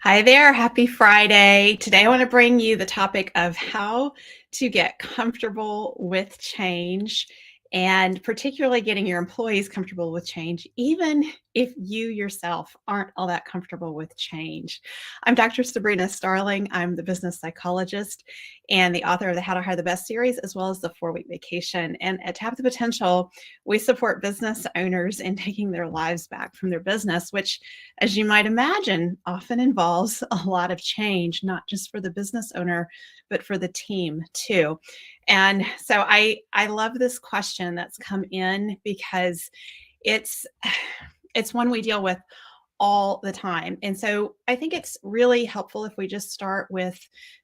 Hi there. Happy Friday. Today, I want to bring you the topic of how to get comfortable with change and particularly getting your employees comfortable with change, even if you yourself aren't all that comfortable with change. I'm Dr. Sabrina Starling. I'm the business psychologist and the author of the How to Hire the Best series, as well as the 4-Week Vacation. And at Tap the Potential, we support business owners in taking their lives back from their business, which, as you might imagine, often involves a lot of change, not just for the business owner, but for the team too. And so I love this question that's come in because it's it's one we deal with all the time. And so I think it's really helpful if we just start with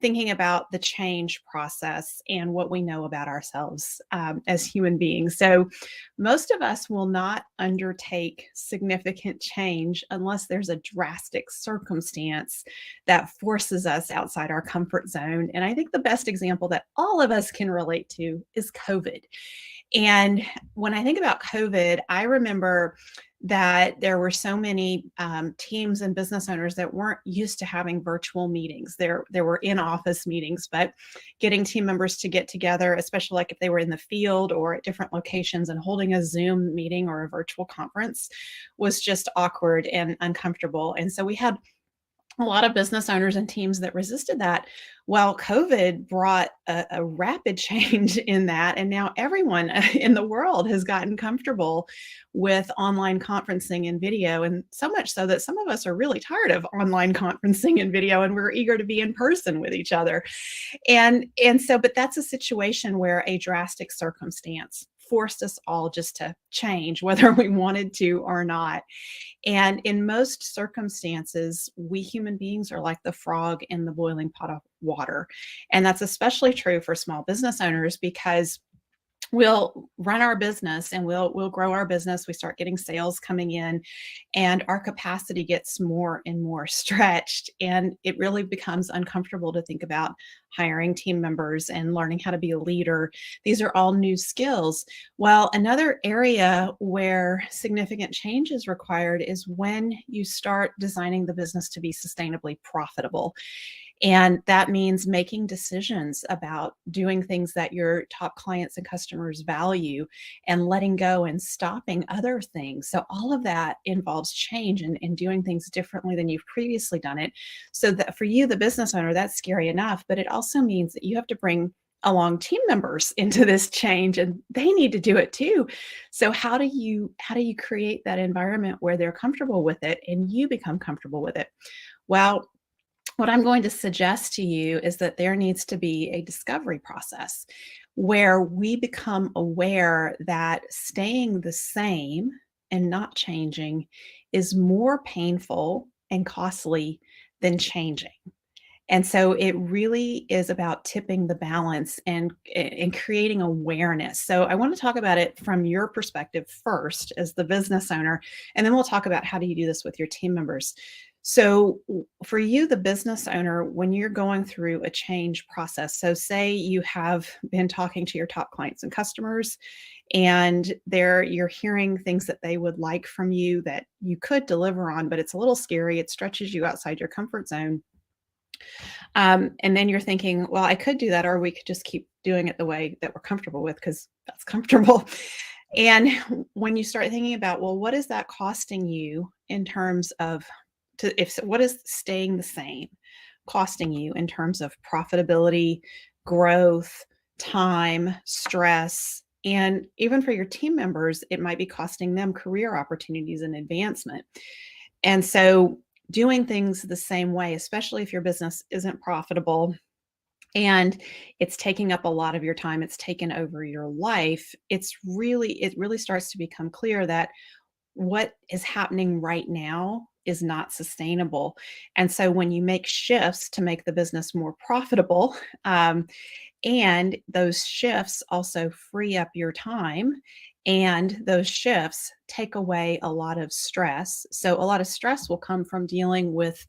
thinking about the change process and what we know about ourselves as human beings. So, most of us will not undertake significant change unless there's a drastic circumstance that forces us outside our comfort zone. And I think the best example that all of us can relate to is COVID. And when I think about COVID, I remember that there were so many teams and business owners that weren't used to having virtual meetings. There were in-office meetings, but getting team members to get together, especially like if they were in the field or at different locations and holding a Zoom meeting or a virtual conference was just awkward and uncomfortable. And so we had a lot of business owners and teams that resisted that. Well, COVID brought a rapid change in that. And now everyone in the world has gotten comfortable with online conferencing and video. And so much so that some of us are really tired of online conferencing and video, and we're eager to be in person with each other. But that's a situation where a drastic circumstance forced us all just to change, whether we wanted to or not. And in most circumstances, we human beings are like the frog in the boiling pot of water. And that's especially true for small business owners because we'll run our business and we'll grow our business. We start getting sales coming in, and our capacity gets more and more stretched, and it really becomes uncomfortable to think about hiring team members and learning how to be a leader. These are all new skills. Well, another area where significant change is required is when you start designing the business to be sustainably profitable. And that means making decisions about doing things that your top clients and customers value and letting go and stopping other things. So, all of that involves change and doing things differently than you've previously done it. So, that for you, the business owner, that's scary enough. But it also means that you have to bring along team members into this change, and they need to do it too. So how do you create that environment where they're comfortable with it and you become comfortable with it? Well, what I'm going to suggest to you is that there needs to be a discovery process where we become aware that staying the same and not changing is more painful and costly than changing. And so it really is about tipping the balance and creating awareness. So I want to talk about it from your perspective first as the business owner, and then we'll talk about how do you do this with your team members. So for you, the business owner, when you're going through a change process, so say you have been talking to your top clients and customers, and you're hearing things that they would like from you that you could deliver on, but it's a little scary. It stretches you outside your comfort zone. And then you're thinking, well, I could do that, or we could just keep doing it the way that we're comfortable with because that's comfortable. And when you start thinking about, well, what is that costing you in terms of what is staying the same costing you in terms of profitability, growth, time, stress, and even for your team members, it might be costing them career opportunities and advancement. And so doing things the same way, especially if your business isn't profitable and it's taking up a lot of your time, it's taken over your life, it really starts to become clear that what is happening right now is not sustainable. And so when you make shifts to make the business more profitable, and those shifts also free up your time, and those shifts take away a lot of stress. So a lot of stress will come from dealing with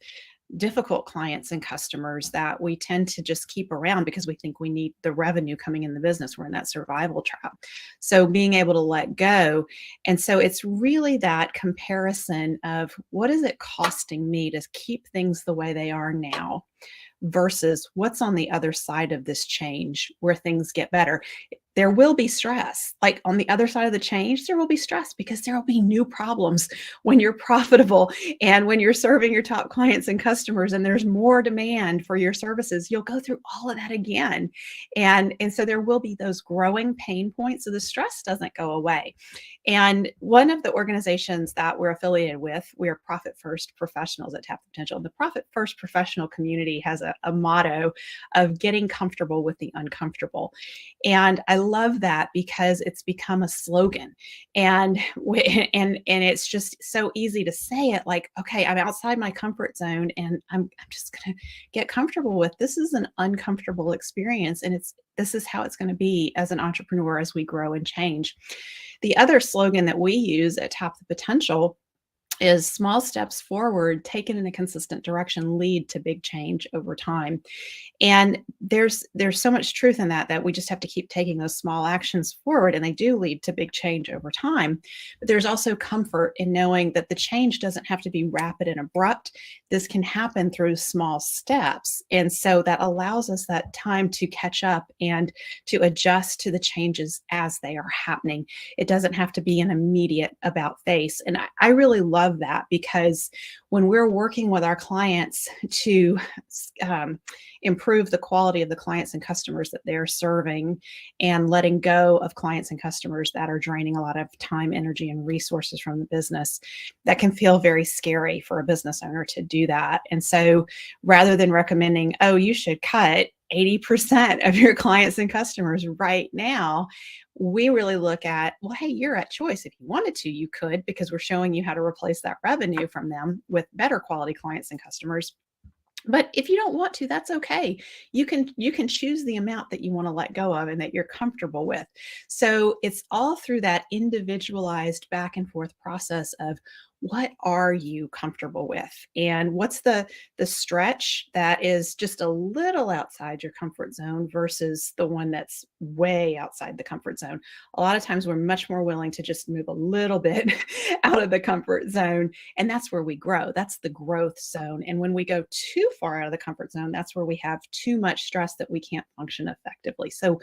difficult clients and customers that we tend to just keep around because we think we need the revenue coming in the business. We're in that survival trap. So being able to let go. And so it's really that comparison of what is it costing me to keep things the way they are now versus what's on the other side of this change where things get better. There will be stress. Like on the other side of the change, there will be stress because there will be new problems when you're profitable and when you're serving your top clients and customers and there's more demand for your services. You'll go through all of that again. And so there will be those growing pain points. So the stress doesn't go away. And one of the organizations that we're affiliated with, we are Profit First Professionals at Tap the Potential. The Profit First Professional community has a motto of getting comfortable with the uncomfortable. And I love that because it's become a slogan. And it's just so easy to say it like, okay, I'm outside my comfort zone and I'm just going to get comfortable with this is an uncomfortable experience. And this is how it's going to be as an entrepreneur as we grow and change. The other slogan that we use at Tap the Potential is small steps forward taken in a consistent direction lead to big change over time. And there's so much truth in that we just have to keep taking those small actions forward, and they do lead to big change over time. But there's also comfort in knowing that the change doesn't have to be rapid and abrupt. This can happen through small steps. And so that allows us that time to catch up and to adjust to the changes as they are happening. It doesn't have to be an immediate about face. And I really love that because when we're working with our clients to improve the quality of the clients and customers that they're serving and letting go of clients and customers that are draining a lot of time, energy, and resources from the business, that can feel very scary for a business owner to do that. And so rather than recommending, oh, you should cut 80% of your clients and customers right now, we really look at, well, hey, you're at choice. If you wanted to, you could, because we're showing you how to replace that revenue from them with better quality clients and customers. But if you don't want to, that's okay. You can choose the amount that you want to let go of and that you're comfortable with. So it's all through that individualized back and forth process of what are you comfortable with and what's the stretch that is just a little outside your comfort zone versus the one that's way outside the comfort zone. A lot of times we're much more willing to just move a little bit out of the comfort zone, and that's where we grow. That's the growth zone. And when we go too far out of the comfort zone, that's where we have too much stress that we can't function effectively. So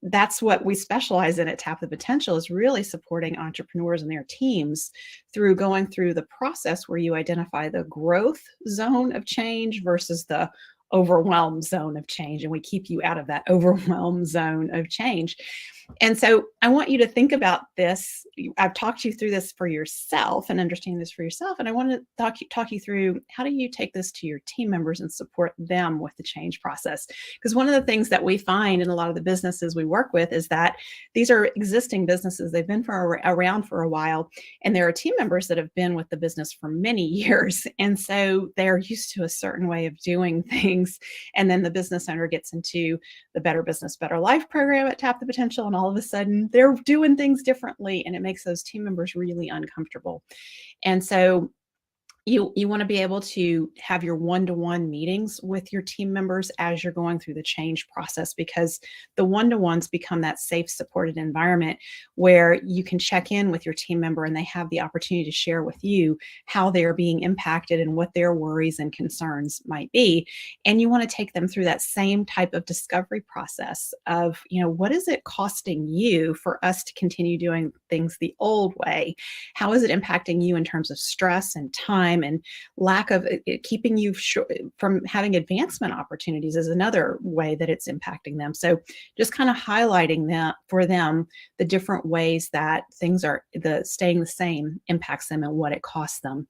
that's what we specialize in at Tap the Potential, is really supporting entrepreneurs and their teams through going through the process where you identify the growth zone of change versus the overwhelm zone of change. And we keep you out of that overwhelm zone of change. And so I want you to think about this. I've talked you through this for yourself and understand this for yourself. And I want to talk you through, how do you take this to your team members and support them with the change process? Because one of the things that we find in a lot of the businesses we work with is that these are existing businesses. They've been around for a while, and there are team members that have been with the business for many years. And so they're used to a certain way of doing things. And then the business owner gets into the Better Business, Better Life program at Tap the Potential, and all of a sudden they're doing things differently, and it makes those team members really uncomfortable. And so you want to be able to have your one-to-one meetings with your team members as you're going through the change process, because the one-to-ones become that safe, supported environment where you can check in with your team member and they have the opportunity to share with you how they're being impacted and what their worries and concerns might be. And you want to take them through that same type of discovery process of, what is it costing you for us to continue doing things the old way? How is it impacting you in terms of stress and time and lack of it, keeping you from having advancement opportunities is another way that it's impacting them. So just kind of highlighting that for them, the different ways that things are staying the same impacts them and what it costs them.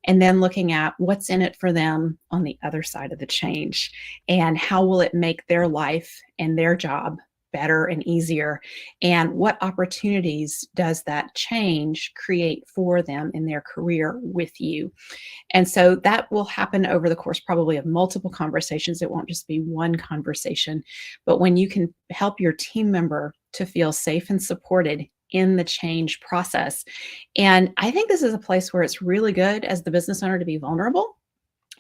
And then looking at what's in it for them on the other side of the change, and how will it make their life and their job better and easier, and what opportunities does that change create for them in their career with you. And so that will happen over the course probably of multiple conversations. It won't just be one conversation, but when you can help your team member to feel safe and supported in the change process. And I think this is a place where it's really good as the business owner to be vulnerable,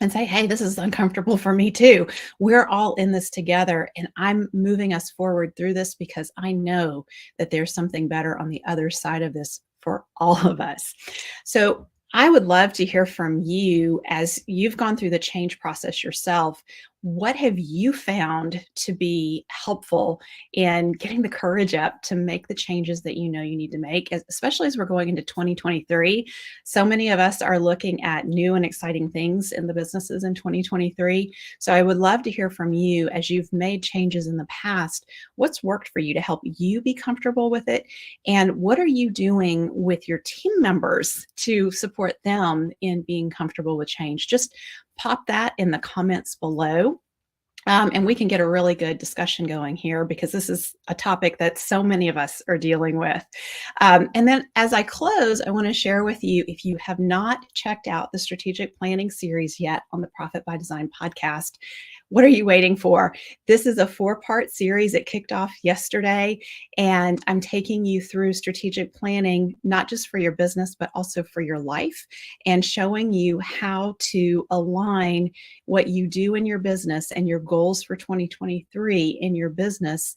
and say, hey, this is uncomfortable for me too. We're all in this together, and I'm moving us forward through this because I know that there's something better on the other side of this for all of us. So I would love to hear from you as you've gone through the change process yourself. What have you found to be helpful in getting the courage up to make the changes that you know you need to make, especially as we're going into 2023? So many of us are looking at new and exciting things in the businesses in 2023. So I would love to hear from you as you've made changes in the past. What's worked for you to help you be comfortable with it? And what are you doing with your team members to support them in being comfortable with change? Just pop that in the comments below. And we can get a really good discussion going here because this is a topic that so many of us are dealing with. And then as I close, I want to share with you, if you have not checked out the strategic planning series yet on the Profit by Design podcast, what are you waiting for? This is a 4-part series. It kicked off yesterday, and I'm taking you through strategic planning, not just for your business, but also for your life, and showing you how to align what you do in your business and your goals for 2023 in your business,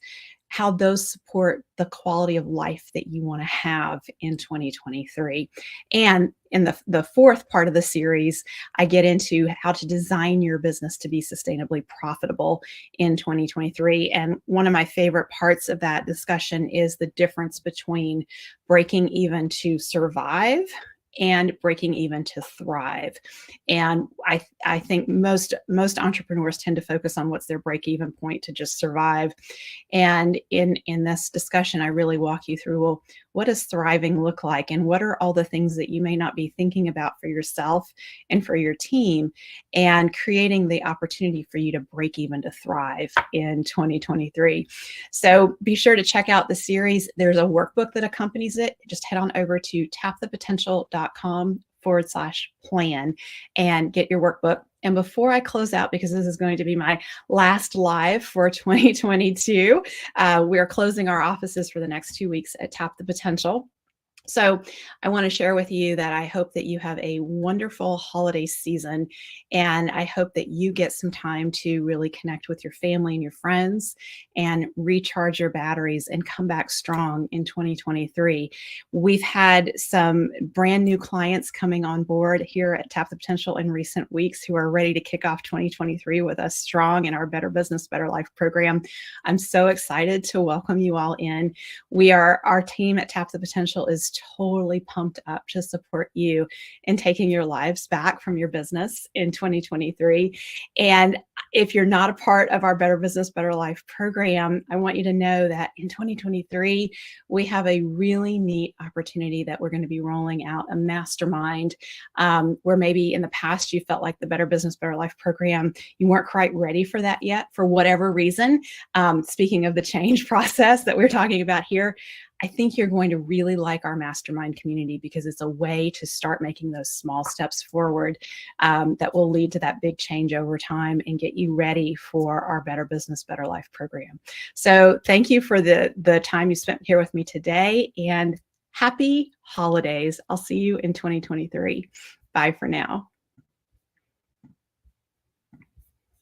how those support the quality of life that you want to have in 2023. And in the 4th part of the series, I get into how to design your business to be sustainably profitable in 2023. And one of my favorite parts of that discussion is the difference between breaking even to survive and breaking even to thrive. And I think most entrepreneurs tend to focus on what's their break even point to just survive. And in this discussion, I really walk you through, well, what does thriving look like? And what are all the things that you may not be thinking about for yourself and for your team, and creating the opportunity for you to break even to thrive in 2023. So be sure to check out the series. There's a workbook that accompanies it. Just head on over to tapthepotential.com/plan and get your workbook. And before I close out, because this is going to be my last live for 2022, we're closing our offices for the next 2 weeks at Tap the Potential. So I want to share with you that I hope that you have a wonderful holiday season, and I hope that you get some time to really connect with your family and your friends and recharge your batteries and come back strong in 2023. We've had some brand new clients coming on board here at Tap the Potential in recent weeks who are ready to kick off 2023 with us strong in our Better Business, Better Life program. I'm so excited to welcome you all in. Our team at Tap the Potential is totally pumped up to support you in taking your lives back from your business in 2023. And if you're not a part of our Better Business, Better Life program, I want you to know that in 2023, we have a really neat opportunity that we're going to be rolling out, a mastermind, where maybe in the past you felt like the Better Business, Better Life program, you weren't quite ready for that yet for whatever reason. Speaking of the change process that we're talking about here, I think you're going to really like our mastermind community because it's a way to start making those small steps forward that will lead to that big change over time and get you ready for our Better Business, Better Life program. So thank you for the time you spent here with me today, and happy holidays. I'll see you in 2023. Bye for now.